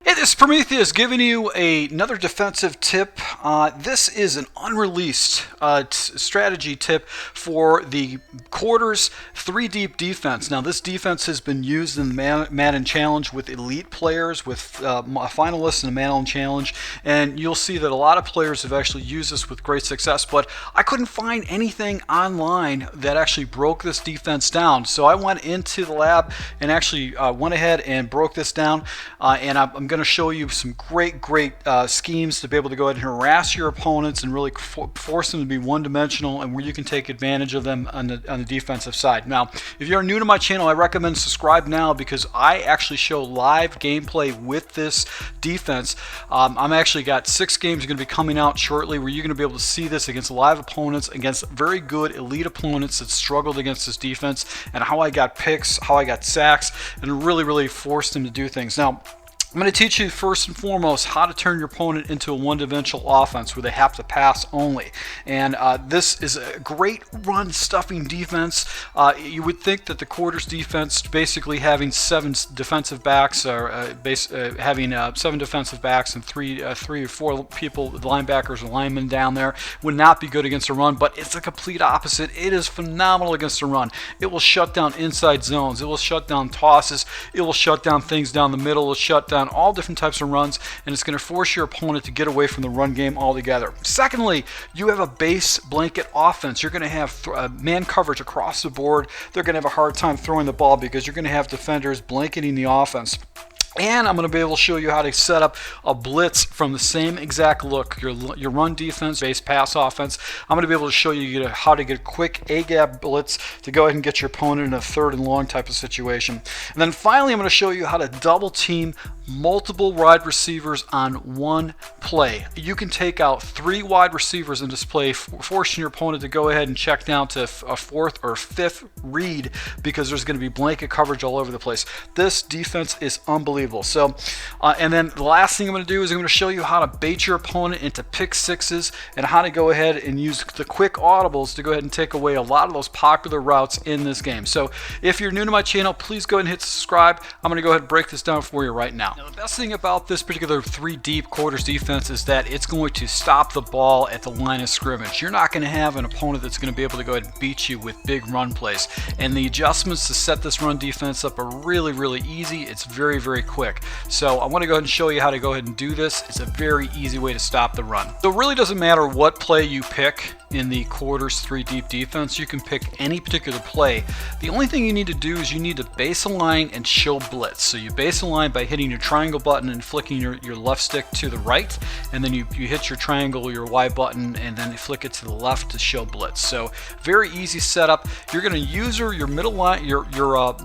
Hey, this is Prometheus giving you another defensive tip. This is an unreleased strategy tip for the quarters 3-deep defense. Now, this defense has been used in the Madden Challenge with elite players, with finalists in the Madden Challenge, and you'll see that a lot of players have actually used this with great success, but I couldn't find anything online that actually broke this defense down. So I went into the lab and actually went ahead and broke this down, and I'm going to show you some great schemes to be able to go ahead and harass your opponents and really force them to be one-dimensional, and where you can take advantage of them on the defensive side. Now, if you're new to my channel, I recommend subscribe now, because I actually show live gameplay with this defense. I'm actually got 6 games going to be coming out shortly where you're going to be able to see this against live opponents, against very good elite opponents that struggled against this defense, and how I got picks, how I got sacks, and really forced them to do things. Now, I'm going to teach you first and foremost how to turn your opponent into a one-dimensional offense where they have to pass only. And this is a great run-stuffing defense. You would think that the quarters defense, basically having 7 defensive backs, or having 7 defensive backs and 3 or 4 people, linebackers or linemen down there, would not be good against a run. But it's the complete opposite. It is phenomenal against a run. It will shut down inside zones. It will shut down tosses. It will shut down things down the middle. It will shut down all different types of runs, and it's going to force your opponent to get away from the run game altogether. Secondly, you have a base blanket offense. You're going to have man coverage across the board. They're going to have a hard time throwing the ball because you're going to have defenders blanketing the offense. And I'm going to be able to show you how to set up a blitz from the same exact look. Your run defense, base pass offense. I'm going to be able to show you how to get a quick A-gap blitz to go ahead and get your opponent in a 3rd and long type of situation. And then finally, I'm going to show you how to double team multiple wide receivers on one play. You can take out 3 wide receivers in this play, forcing your opponent to go ahead and check down to a 4th or 5th read, because there's going to be blanket coverage all over the place. This defense is unbelievable. So, and then the last thing I'm going to do is I'm going to show you how to bait your opponent into pick sixes, and how to go ahead and use the quick audibles to go ahead and take away a lot of those popular routes in this game. So if you're new to my channel, please go ahead and hit subscribe. I'm going to go ahead and break this down for you right now. Now, the best thing about this particular 3-deep quarters defense is that it's going to stop the ball at the line of scrimmage. You're not going to have an opponent that's going to be able to go ahead and beat you with big run plays. And the adjustments to set this run defense up are really easy. It's very quick. So I want to go ahead and show you how to go ahead and do this. It's a very easy way to stop the run. So it really doesn't matter what play you pick in the quarters 3-deep defense. You can pick any particular play. The only thing you need to do is you need to base align and show blitz. So you base align by hitting your triangle button and flicking your left stick to the right, and then you hit your triangle, your Y button, and then you flick it to the left to show blitz. So very easy setup. You're going to use your middle line, your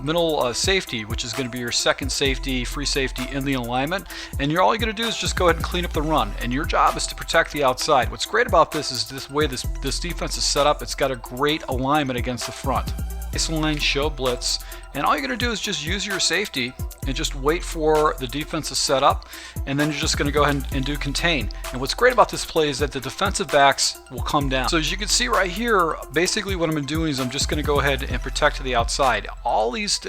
middle safety, which is going to be your second safety, free safety in the alignment, and all you're going to do is just go ahead and clean up the run, and your job is to protect the outside. What's great about this is this way this defense is set up. It's got a great alignment against the front. Base line, show blitz, and all you're going to do is just use your safety and just wait for the defense to set up, and then you're just going to go ahead and do contain. And what's great about this play is that the defensive backs will come down. So as you can see right here, basically what I'm doing is I'm just going to go ahead and protect to the outside. All these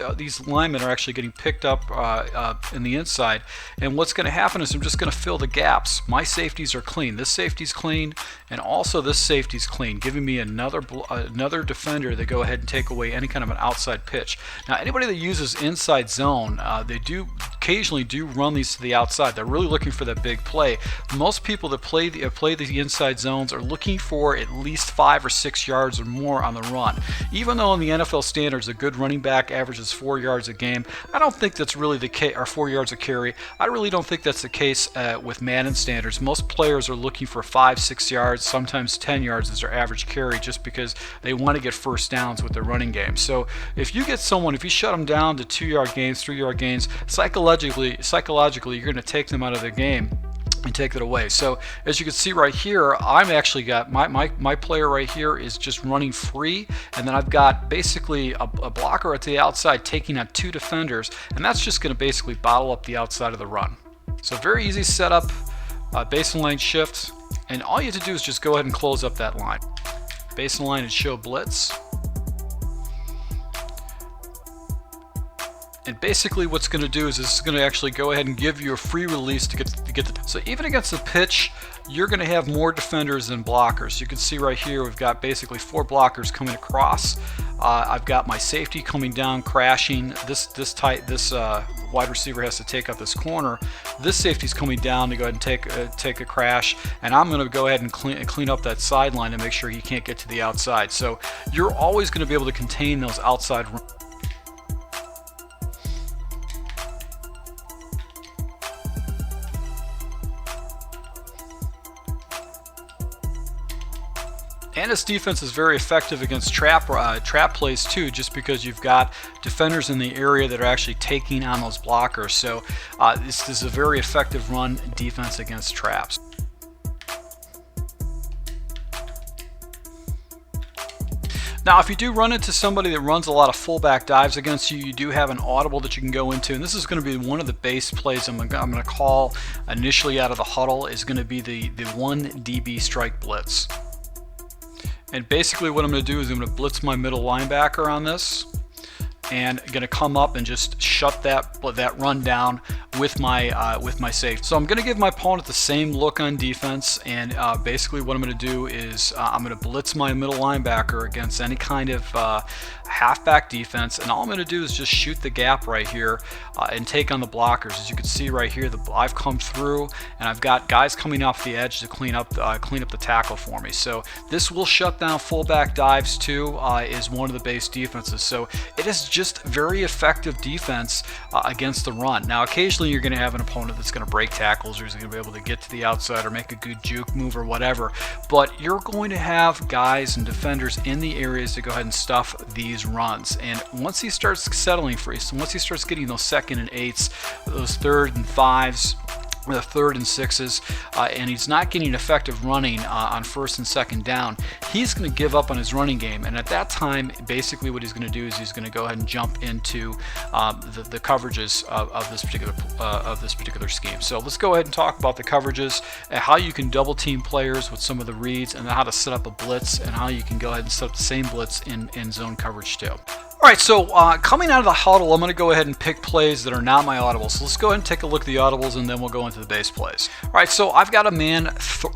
linemen are actually getting picked up in the inside, and what's going to happen is I'm just going to fill the gaps. My safeties are clean. This safety's clean, and also this safety's clean, giving me another defender to go ahead and take away any kind of an outside pitch. Now, anybody that uses inside zone, they occasionally do run these to the outside. They're really looking for that big play. Most people that play the inside zones are looking for at least 5 or 6 yards or more on the run. Even though in the NFL standards a good running back averages 4 yards a game, I don't think that's really the case, or 4 yards a carry. I really don't think that's the case with Madden standards. Most players are looking for 5-6 yards, sometimes 10 yards as their average carry, just because they want to get first downs with their running game. So if you get someone, if you shut them down to 2-yard gains, 3-yard gains, psychologically you're going to take them out of their game and take it away. So as you can see right here, I'm actually got my player right here is just running free, and then I've got basically a blocker at the outside taking out 2 defenders, and that's just going to basically bottle up the outside of the run. So very easy setup, baseline shift, and all you have to do is just go ahead and close up that line. Baseline and show blitz. And basically what's going to do is this is going to actually go ahead and give you a free release to get the, so even against the pitch, you're going to have more defenders than blockers. You can see right here we've got basically 4 blockers coming across. I've got my safety coming down, crashing. This wide receiver has to take up this corner. This safety's coming down to go ahead and take a crash, and I'm going to go ahead and clean up that sideline to make sure he can't get to the outside. So you're always going to be able to contain those outside. And this defense is very effective against trap plays too, just because you've got defenders in the area that are actually taking on those blockers. So this is a very effective run defense against traps. Now, if you do run into somebody that runs a lot of fullback dives against you, you do have an audible that you can go into, and this is going to be one of the base plays I'm going to call initially out of the huddle. Is going to be the 1 DB strike blitz. And basically what I'm going to do is I'm going to blitz my middle linebacker on this, and going to come up and just shut that run down with my safety. So I'm going to give my opponent the same look on defense, and basically what I'm going to do is I'm going to blitz my middle linebacker against any kind of halfback defense, and all I'm going to do is just shoot the gap right here and take on the blockers. As you can see right here, I've come through and I've got guys coming off the edge to clean up the tackle for me. So this will shut down fullback dives too, is one of the base defenses. So it is just very effective defense against the run. Now occasionally you're going to have an opponent that's going to break tackles, or is going to be able to get to the outside or make a good juke move or whatever, but you're going to have guys and defenders in the areas to go ahead and stuff these runs. And once he starts settling for you, so once he starts getting those 2nd and 8s, those 3rd and 5s, the 3rd and 6s, and he's not getting effective running on 1st and 2nd down, he's going to give up on his running game. And at that time, basically what he's going to do is he's going to go ahead and jump into the coverages of this particular scheme. So let's go ahead and talk about the coverages, and how you can double team players with some of the reads, and how to set up a blitz, and how you can go ahead and set up the same blitz in zone coverage too. All right, so coming out of the huddle, I'm going to go ahead and pick plays that are not my audibles. So let's go ahead and take a look at the audibles, and then we'll go into the base plays. All right, so I've got a man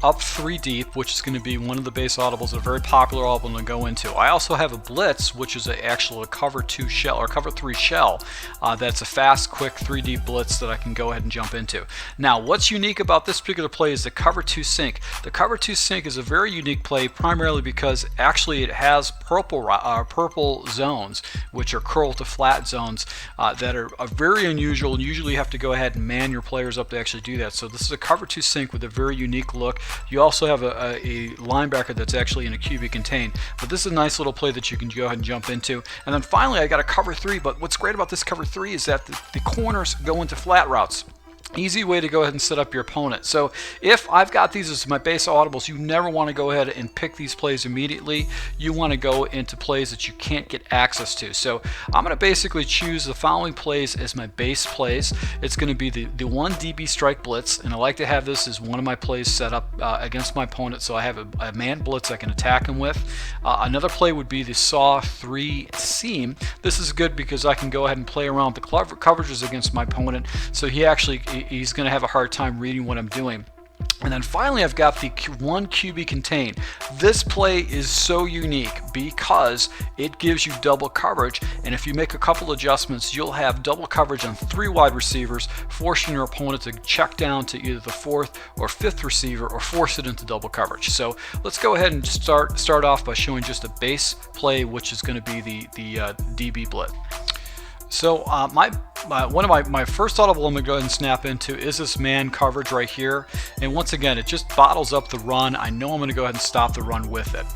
up 3 deep, which is going to be one of the base audibles, a very popular audible to go into. I also have a blitz, which is actually a cover 2 shell or cover 3 shell. That's a fast, quick 3 deep blitz that I can go ahead and jump into. Now, what's unique about this particular play is the cover 2 sink. The cover 2 sink is a very unique play, primarily because actually it has purple zones, which are curl to flat zones that are very unusual, and usually you have to go ahead and man your players up to actually do that. So this is a cover 2 sink with a very unique look. You also have a linebacker that's actually in a QB contain, but this is a nice little play that you can go ahead and jump into. And then finally I got a cover 3, but what's great about this cover 3 is that the corners go into flat routes. Easy way to go ahead and set up your opponent. So if I've got these as my base audibles, you never want to go ahead and pick these plays immediately. You want to go into plays that you can't get access to. So I'm going to basically choose the following plays as my base plays. It's going to be the 1 DB strike blitz, and I like to have this as one of my plays set up against my opponent, so I have a man blitz I can attack him with. Another play would be the saw 3 seam. This is good because I can go ahead and play around the coverages against my opponent, so he's going to have a hard time reading what I'm doing. And then finally I've got the 1 QB contain. This play is so unique because it gives you double coverage, and if you make a couple adjustments, you'll have double coverage on 3 wide receivers, forcing your opponent to check down to either the 4th or 5th receiver, or force it into double coverage. So let's go ahead and start off by showing just a base play, which is going to be the DB blitz. So one of my first audible I'm going to go ahead and snap into is this man coverage right here. And once again, it just bottles up the run. I know I'm going to go ahead and stop the run with it.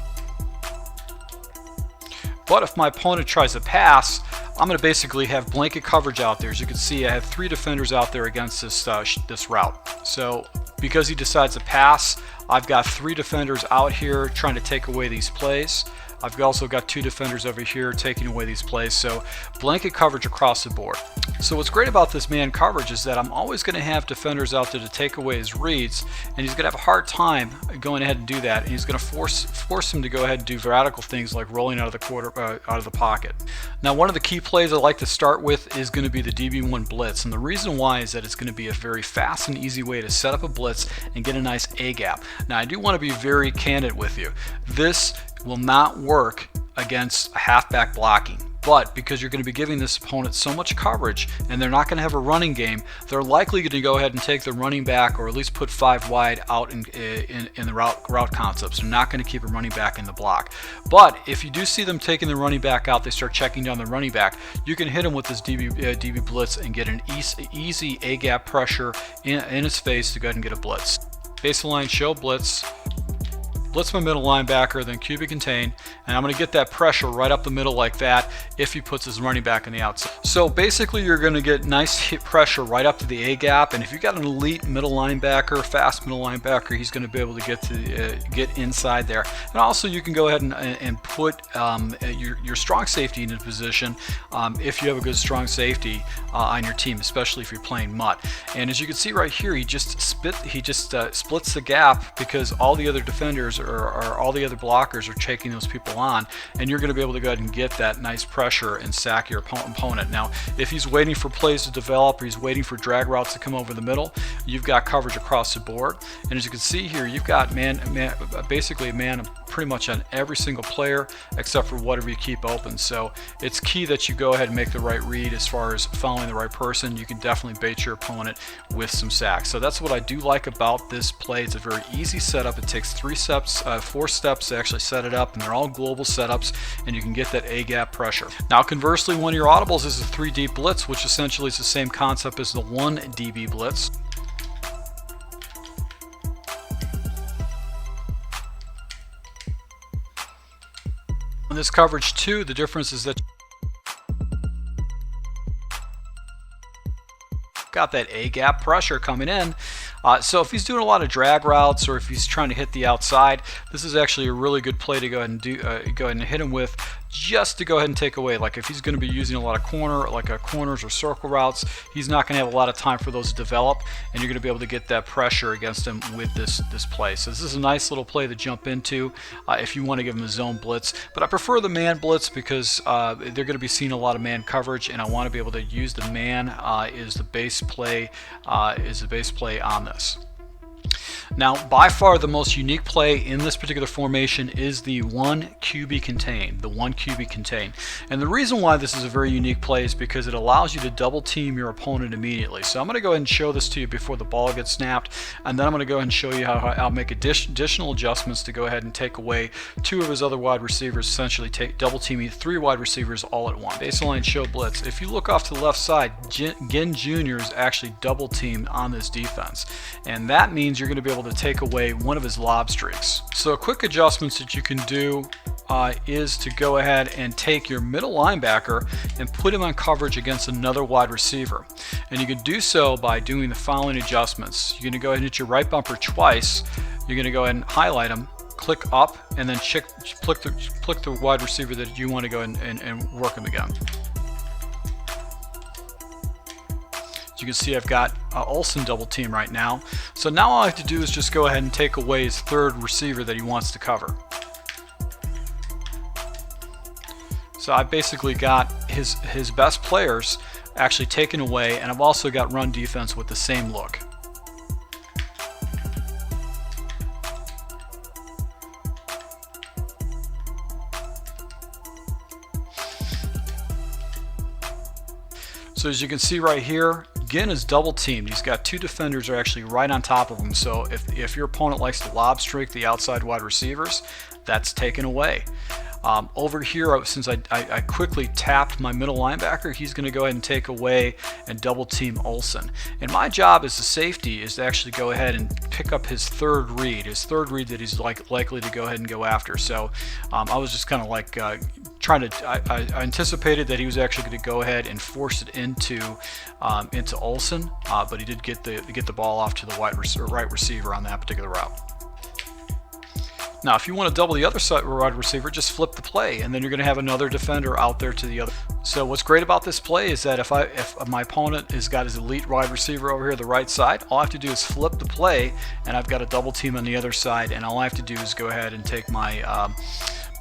But if my opponent tries to pass, I'm going to basically have blanket coverage out there. As you can see, I have 3 defenders out there against this route. So because he decides to pass, I've got 3 defenders out here trying to take away these plays. I've also got 2 defenders over here taking away these plays, so blanket coverage across the board. So what's great about this man coverage is that I'm always going to have defenders out there to take away his reads, and he's going to have a hard time going ahead and do that, and he's going to force him to go ahead and do radical things like rolling out of the pocket. Now, one of the key plays I like to start with is going to be the DB1 Blitz, and the reason why is that it's going to be a very fast and easy way to set up a blitz and get a nice A gap. Now, I do want to be very candid with you. This will not work against halfback blocking, but because you're going to be giving this opponent so much coverage and they're not going to have a running game, they're likely going to go ahead and take the running back, or at least put 5 wide out in the route concepts. They're not going to keep a running back in the block. But if you do see them taking the running back out, they start checking down the running back, you can hit him with this DB Blitz and get an easy A gap pressure in his face to go ahead and get a blitz. Baseline show blitz. Blitz my middle linebacker, then QB contain, and I'm going to get that pressure right up the middle like that if he puts his running back on the outside. So basically you're going to get nice hit pressure right up to the A gap, and if you've got an elite middle linebacker, fast middle linebacker, he's going to be able to get inside there. And also you can go ahead and put your strong safety into position if you have a good strong safety on your team, especially if you're playing mutt. And as you can see right here, he just splits the gap because all the other defenders or all the other blockers are taking those people on, and you're going to be able to go ahead and get that nice pressure and sack your opponent. Now, if he's waiting for plays to develop, or he's waiting for drag routes to come over the middle, you've got coverage across the board. And as you can see here, you've got basically a man pretty much on every single player except for whatever you keep open. So it's key that you go ahead and make the right read as far as following the right person. You can definitely bait your opponent with some sacks. So that's what I do like about this play. It's a very easy setup. It takes 4 steps to actually set it up, and they're all global setups, and you can get that A gap pressure. Now conversely, one of your audibles is a 3 deep blitz, which essentially is the same concept as the 1 DB blitz. On this coverage too, the difference is that got that A gap pressure coming in. So if he's doing a lot of drag routes, or if he's trying to hit the outside, this is actually a really good play to go ahead and hit him with, just to go ahead and take away. Like if he's going to be using a lot of corners or circle routes, he's not going to have a lot of time for those to develop, and you're going to be able to get that pressure against him with this play. So this is a nice little play to jump into if you want to give him a zone blitz. But I prefer the man blitz because they're going to be seeing a lot of man coverage, and I want to be able to use the man as the base play on this. Now, by far the most unique play in this particular formation is the 1 QB contain, And the reason why this is a very unique play is because it allows you to double team your opponent immediately. So I'm going to go ahead and show this to you before the ball gets snapped, and then I'm going to go ahead and show you how I'll make additional adjustments to go ahead and take away 2 of his other wide receivers, essentially double teaming 3 wide receivers all at once. Baseline show blitz. If you look off to the left side, Ginn Jr. is actually double teamed on this defense, and that means you're going to be able to take away one of his lob streaks. So quick adjustments that you can do is to go ahead and take your middle linebacker and put him on coverage against another wide receiver. And you can do so by doing the following adjustments. You're going to go ahead and hit your right bumper twice. You're going to go ahead and highlight him, click up, and then click the wide receiver that you want to go and work him again. You can see I've got Olsen double team right now. So now all I have to do is just go ahead and take away his 3rd receiver that he wants to cover. So I basically got his best players actually taken away, and I've also got run defense with the same look. So as you can see right here, Ginn is double teamed. He's got 2 defenders are actually right on top of him. So if your opponent likes to lob streak the outside wide receivers, that's taken away. Over here, since I quickly tapped my middle linebacker, he's going to go ahead and take away and double team Olsen. And my job as a safety is to actually go ahead and pick up his 3rd read, that he's likely to go ahead and go after. So I was just kind of like I anticipated that he was actually going to go ahead and force it into Olsen, but he did get the ball off to the right receiver on that particular route. Now, if you want to double the other side wide receiver, just flip the play, and then you're going to have another defender out there to the other. So what's great about this play is that if my opponent has got his elite wide receiver over here the right side, all I have to do is flip the play, and I've got a double team on the other side, and all I have to do is go ahead and take my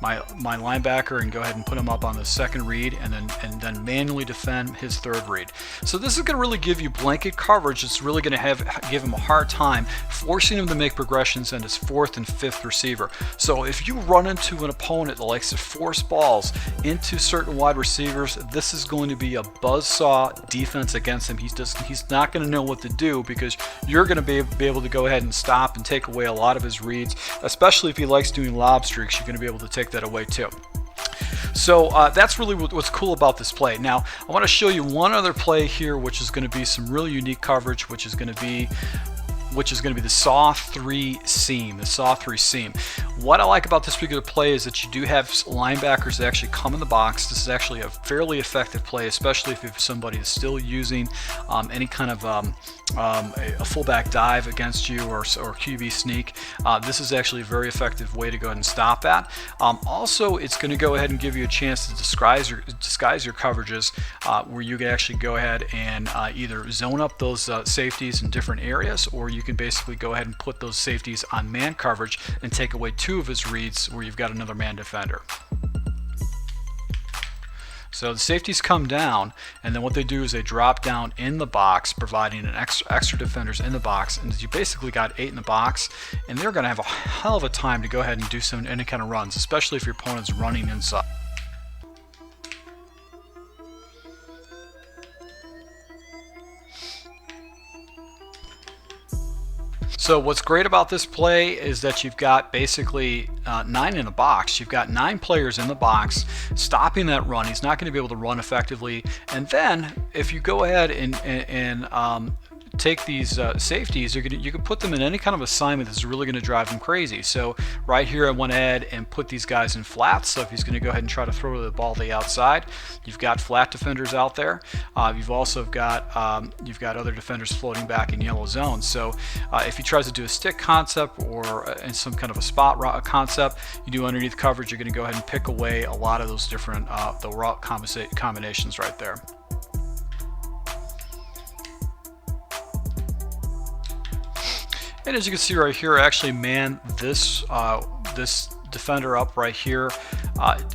my linebacker and go ahead and put him up on the second read, and then manually defend his third read. So this is going to really give you blanket coverage. It's really going to give him a hard time forcing him to make progressions on his fourth and fifth receiver. So if you run into an opponent that likes to force balls into certain wide receivers, this is going to be a buzzsaw defense against him. He's not going to know what to do, because you're going to be able to go ahead and stop and take away a lot of his reads, especially if he likes doing lob streaks. You're going to be able to take that away too. So that's really what's cool about this play. Now I want to show you one other play here, which is going to be some really unique coverage, which is going to be the saw 3 seam, the saw 3 seam. What I like about this particular play is that you do have linebackers that actually come in the box. This is actually a fairly effective play, especially if you have somebody that's still using any kind of a fullback dive against you, or QB sneak. This is actually a very effective way to go ahead and stop that. Also, it's going to go ahead and give you a chance to disguise your coverages, where you can actually go ahead and either zone up those safeties in different areas, or you can basically go ahead and put those safeties on man coverage and take away 2 of his reads where you've got another man defender. So the safeties come down, and then what they do is they drop down in the box, providing an extra defenders in the box, and you basically got 8 in the box, and they're going to have a hell of a time to go ahead and do any kind of runs, especially if your opponent's running inside. So what's great about this play is that you've got basically 9 in the box. You've got 9 players in the box stopping that run. He's not going to be able to run effectively. And then if you go ahead and take these safeties, you can put them in any kind of assignment that's really going to drive them crazy. So right here I went ahead and put these guys in flats. So if he's going to go ahead and try to throw the ball to the outside, you've got flat defenders out there. You've also got other defenders floating back in yellow zones. So if he tries to do a stick concept or in some kind of a spot route concept, you do underneath coverage, you're going to go ahead and pick away a lot of those different the route combinations right there. And as you can see right here, I actually man this defender up right here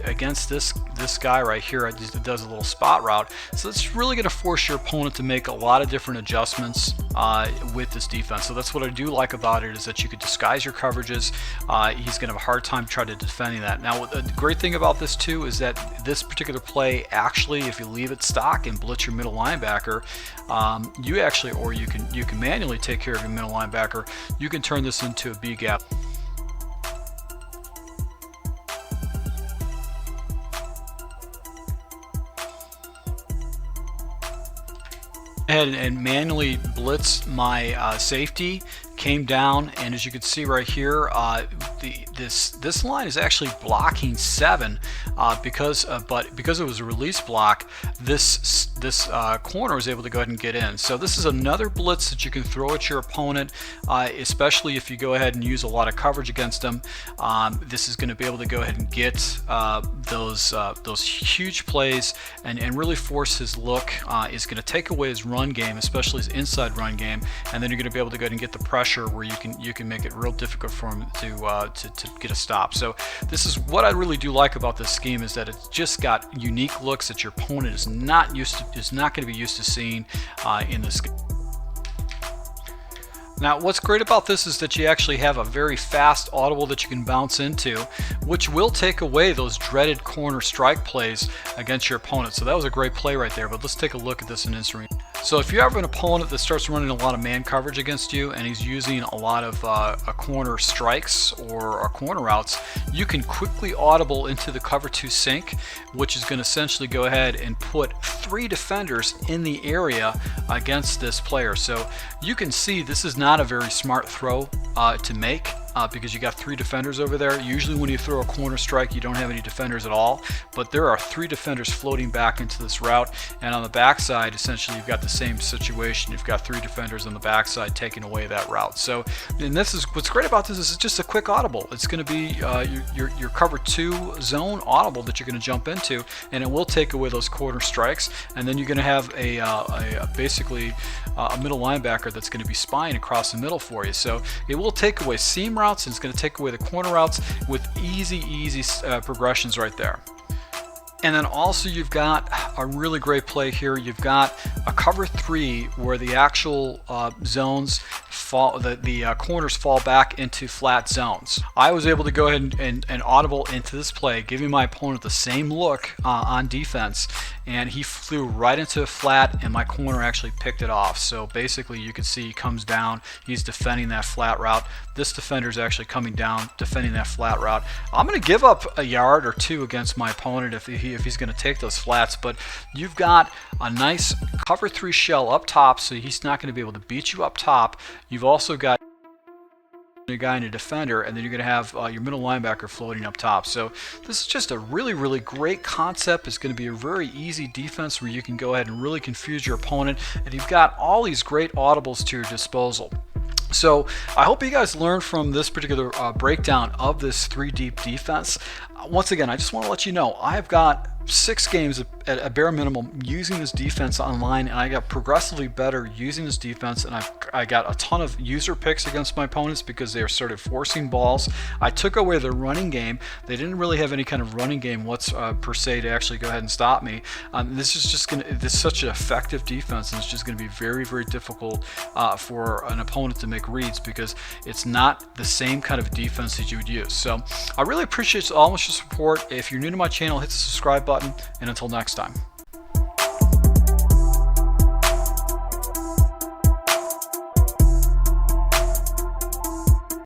against this guy right here. It does a little spot route. So it's really going to force your opponent to make a lot of different adjustments with this defense. So that's what I do like about it, is that you could disguise your coverages. He's going to have a hard time trying to defending that. Now the great thing about this too is that this particular play, actually, if you leave it stock and blitz your middle linebacker, you can manually take care of your middle linebacker. You can turn this into a B gap. Ahead and manually blitz my safety, came down, and as you can see right here, this line is actually blocking 7 because it was a release block. This corner was able to go ahead and get in. So this is another blitz that you can throw at your opponent, especially if you go ahead and use a lot of coverage against them. This is going to be able to go ahead and get those huge plays and really force his look. Is going to take away his run game, especially his inside run game, and then you're going to be able to go ahead and get the pressure where you can make it real difficult for him to get a stop. So this is what I really do like about this scheme, is that it's just got unique looks that your opponent is not going to be used to seeing in this game. Now what's great about this is that you actually have a very fast audible that you can bounce into, which will take away those dreaded corner strike plays against your opponent. So that was a great play right there, but let's take a look at this in instant. So if you have an opponent that starts running a lot of man coverage against you, and he's using a lot of corner strikes or corner routes, you can quickly audible into the cover 2 sink, which is going to essentially go ahead and put 3 defenders in the area against this player. So you can see this is not a very smart throw to make. because you got 3 defenders over there. Usually when you throw a corner strike, you don't have any defenders at all, but there are 3 defenders floating back into this route, and on the backside, essentially, you've got the same situation. You've got 3 defenders on the backside taking away that route. So, and this is what's great about this is it's just a quick audible. It's going to be your cover 2 zone audible that you're going to jump into, and it will take away those corner strikes, and then you're going to have basically a middle linebacker that's going to be spying across the middle for you. So it will take away seam routes, and it's going to take away the corner routes with easy progressions right there. And then also you've got a really great play here. You've got a cover 3 where the actual zones fall, the corners fall back into flat zones. I was able to go ahead and audible into this play, giving my opponent the same look on defense, and he flew right into a flat, and my corner actually picked it off. So basically you can see he comes down, he's defending that flat route. This defender is actually coming down, defending that flat route. I'm going to give up a yard or 2 against my opponent if he's going to take those flats, but you've got a nice cover 3 shell up top, so he's not going to be able to beat you up top. You've also got a guy and a defender, and then you're going to have your middle linebacker floating up top. So this is just a really great concept. It's going to be a very easy defense where you can go ahead and really confuse your opponent, and you've got all these great audibles to your disposal. So I hope you guys learned from this particular breakdown of this 3 deep defense. Once again, I just want to let you know I've got 6 games at a bare minimum using this defense online, and I got progressively better using this defense, and I got a ton of user picks against my opponents because they started forcing balls. I took away their running game. They didn't really have any kind of running game per se to actually go ahead and stop me. This is such an effective defense, and it's just going to be very difficult for an opponent to make reads because it's not the same kind of defense that you would use. So I really appreciate all of your support. If you're new to my channel, hit the subscribe button, and until next time.